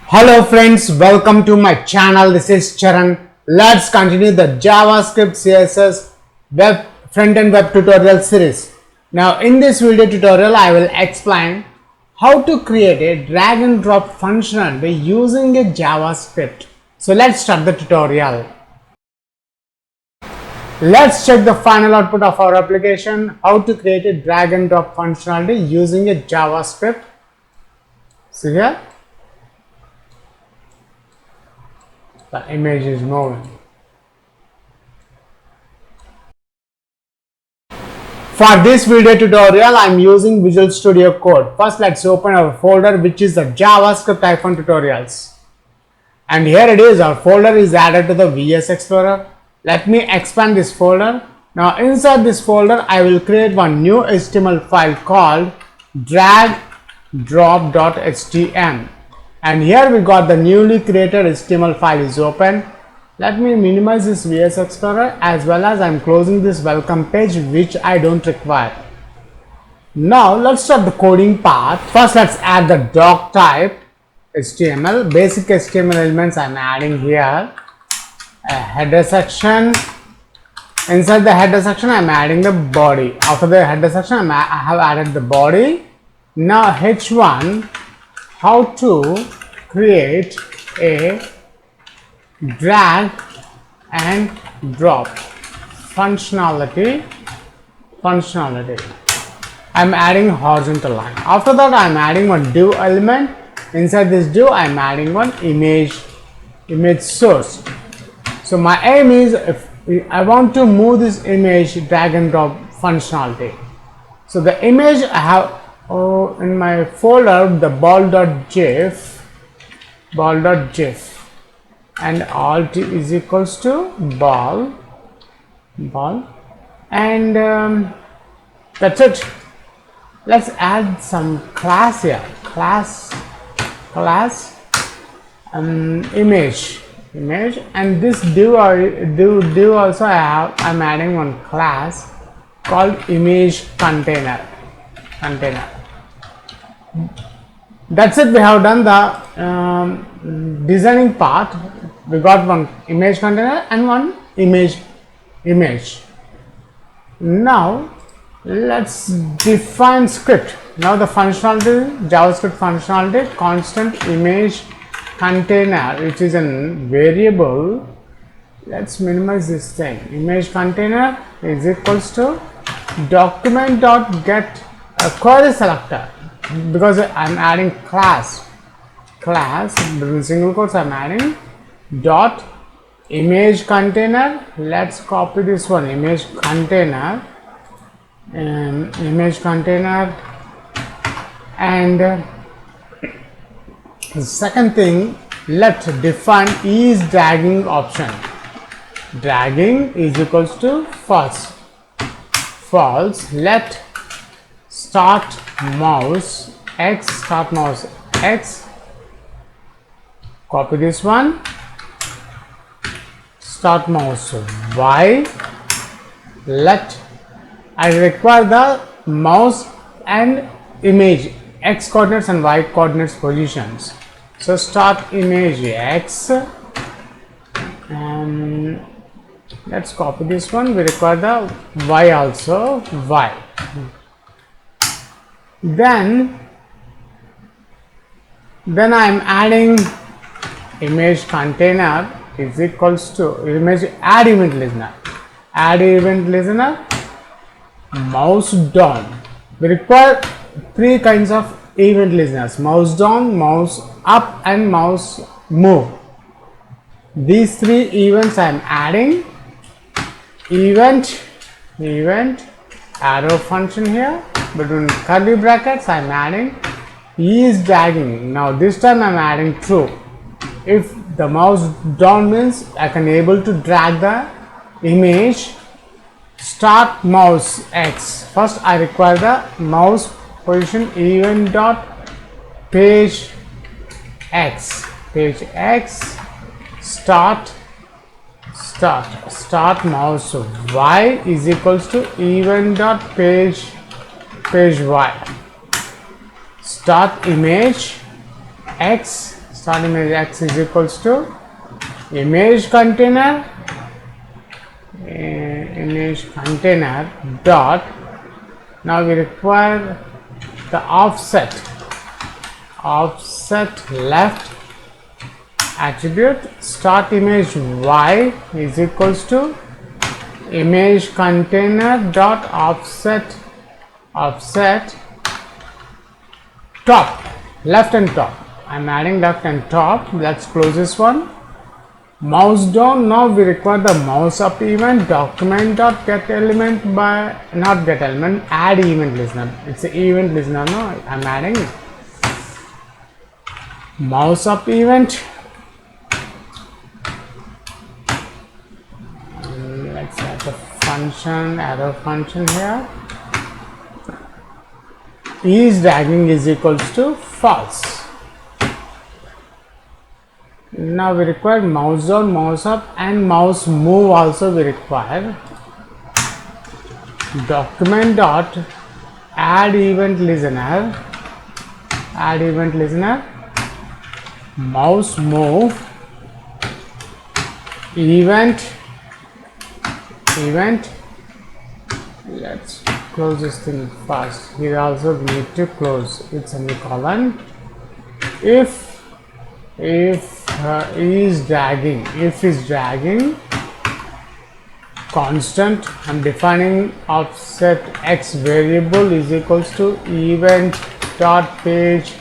Hello friends, welcome to my channel. This is Charan. Let's continue the JavaScript CSS web front-end web tutorial series. Now in this video tutorial I will explain how to create a drag and drop functionality using a JavaScript. So let's start the tutorial. Let's check the final output of our application, how to create a drag and drop functionality using a JavaScript. See here, the image is moving. For this video tutorial, I am using Visual Studio Code. First, let's open our folder, which is the JavaScript tutorials. And here it is, our folder is added to the VS Explorer. Let me expand this folder. Now inside this folder, I will create one new HTML file called drag-drop.htm. And here we got the newly created HTML file is open. Let me minimize this VS Explorer, as well as I am closing this welcome page which I don't require. Now let's start the coding part. First let's add the doc type HTML. Basic HTML elements I am adding here. A header section. Inside the header section I am adding the body. After the header section I have added the body. Now H1, how to create a drag and drop functionality. I'm adding horizontal line. After that I am adding one div element. Inside this div I am adding one image source. So my aim is, if I want to move this image drag and drop functionality. So the image I have in my folder, the ball.gif, and alt is equals to ball, and that's it. Let's add some class here. Class image, and this div also I'm adding one class called imageContainer. That's it. We have done the designing part. We got one imageContainer and one image. Now let's define script. Now the functionality, JavaScript functionality, constant imageContainer, which is a variable. Let's minimize this thing. ImageContainer is equals to document.get a querySelector, because I'm adding class between single quotes. I'm adding dot imageContainer. Let's copy this one, imageContainer, and the second thing, let's define isDragging option. Dragging is equals to false. Let start mouse x, copy this one, start mouse y. Let I require the mouse and image x coordinates and y coordinates positions. So start image x, and let's copy this one. We require the y also, y. Then I am adding imageContainer is equals to add event listener, mouse down. We require three kinds of event listeners: mouse down, mouse up, and mouse move. These three events I am adding. Event arrow function here. Between curly brackets I am adding isDragging. Now this time I am adding true. If the mouse down means I can able to drag the image. Start mouse x. First I require the mouse position event dot page x. Start mouse y is equals to event dot page y. Start image x start image x is equals to image container dot. Now we require the offset left attribute start image y is equals to image container dot offset top, left and top. I'm adding left and top. Let's close this one. Mouse down. Now we require the mouse up event document dot get element by not get element add event listener. It's an event listener. No, I'm adding mouse up event. Let's add the function arrow function here. isDragging is equals to false. Now we require mouse down, mouse up and mouse move also we require. Document dot add event listener mouse move event. Let's close this thing fast. Here also we need to close it semicolon. If is dragging constant, I'm defining offset x variable is equals to event dot page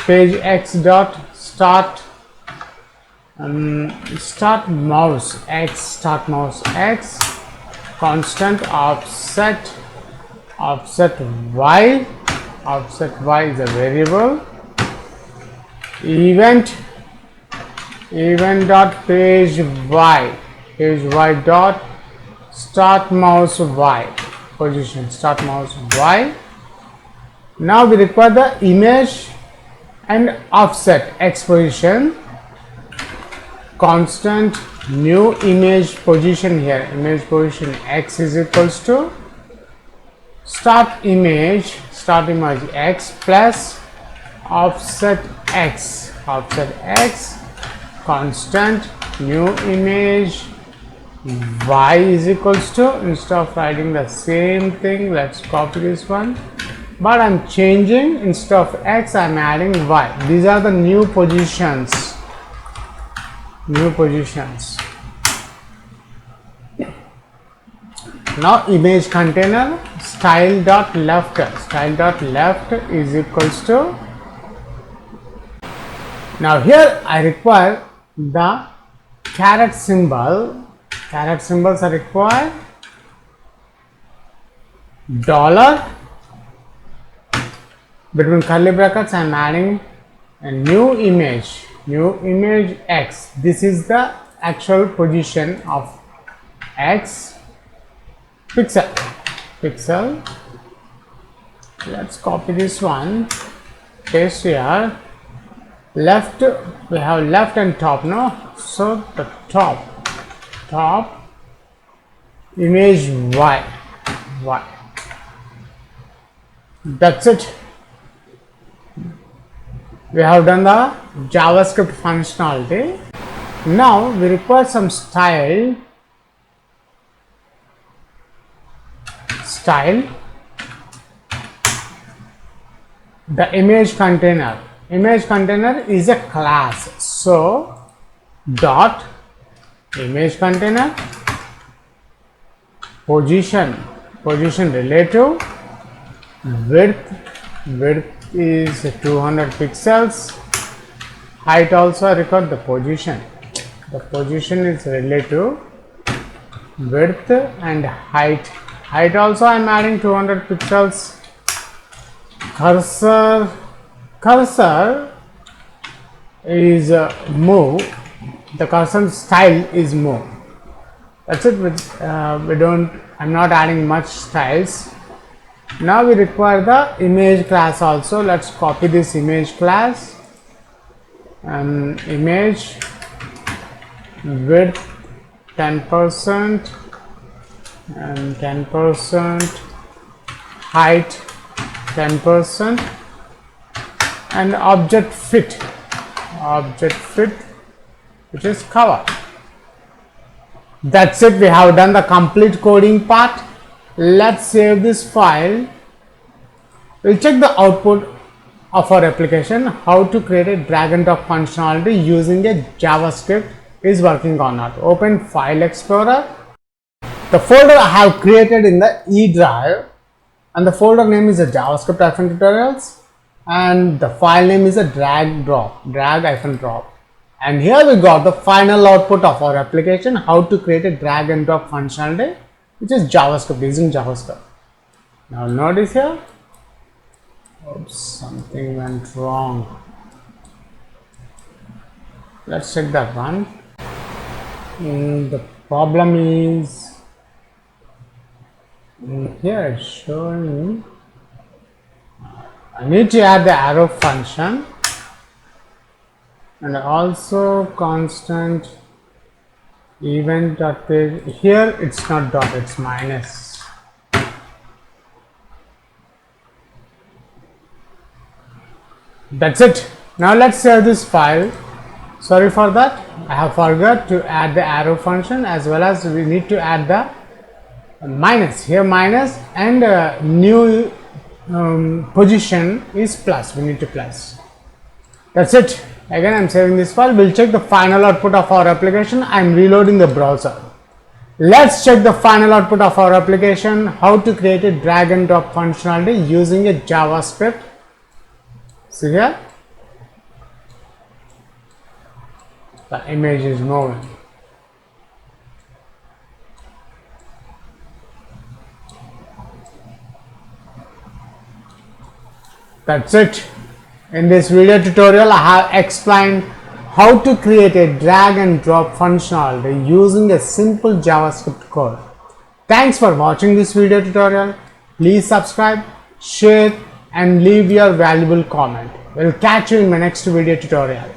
x dot start mouse x constant offset y is a variable event dot page y dot start mouse y position start mouse y. Now we require the image and offset x position constant new image position here image position x is equals to start image x plus offset x constant new image y is equals to, instead of writing the same thing, let's copy this one, but I'm changing, instead of x I'm adding y. These are the new positions. Now image container style dot left is equals to, now here I require the caret symbol. Caret symbols are required. Dollar, between curly brackets I am adding a new image x. This is the actual position of x pixel. Let's copy this one, paste here. Left, we have left and top, no? So the top image y. That's it. We have done the JavaScript functionality. Now we require some style. The image container is a class, so dot image container position relative width is 200 pixels. Height also I record the position is relative width and height also I am adding 200 pixels. Cursor is move. The cursor style is move. That's it. I'm not adding much styles. Now we require the image class also. Let's copy this image class. Image width 10% and 10%, height 10%, and object fit object fit, which is cover. That's it. We have done the complete coding part. Let's save this file. We'll check the output of our application. How to create a drag and drop functionality using a JavaScript is working or not. Open File Explorer. The folder I have created in the E drive, and the folder name is a JavaScript tutorials, and the file name is a drag drop. And here we got the final output of our application, how to create a drag and drop functionality, which is JavaScript, using JavaScript. Now notice here, oops, something went wrong. Let's check that one. The problem is here it's showing I need to add the arrow function and also constant event dot page. Here it's not dot, it's minus. That's it. Now let's save this file. Sorry for that, I have forgot to add the arrow function, as well as we need to add the minus. Here minus, and new position is plus, we need to plus. That's it. Again I'm saving this file. We'll check the final output of our application. I'm reloading the browser. Let's check the final output of our application, how to create a drag and drop functionality using a JavaScript. See here, the image is moving. That's it. In this video tutorial, I have explained how to create a drag and drop functionality using a simple JavaScript code. Thanks for watching this video tutorial. Please subscribe, share, and leave your valuable comment. We'll catch you in my next video tutorial.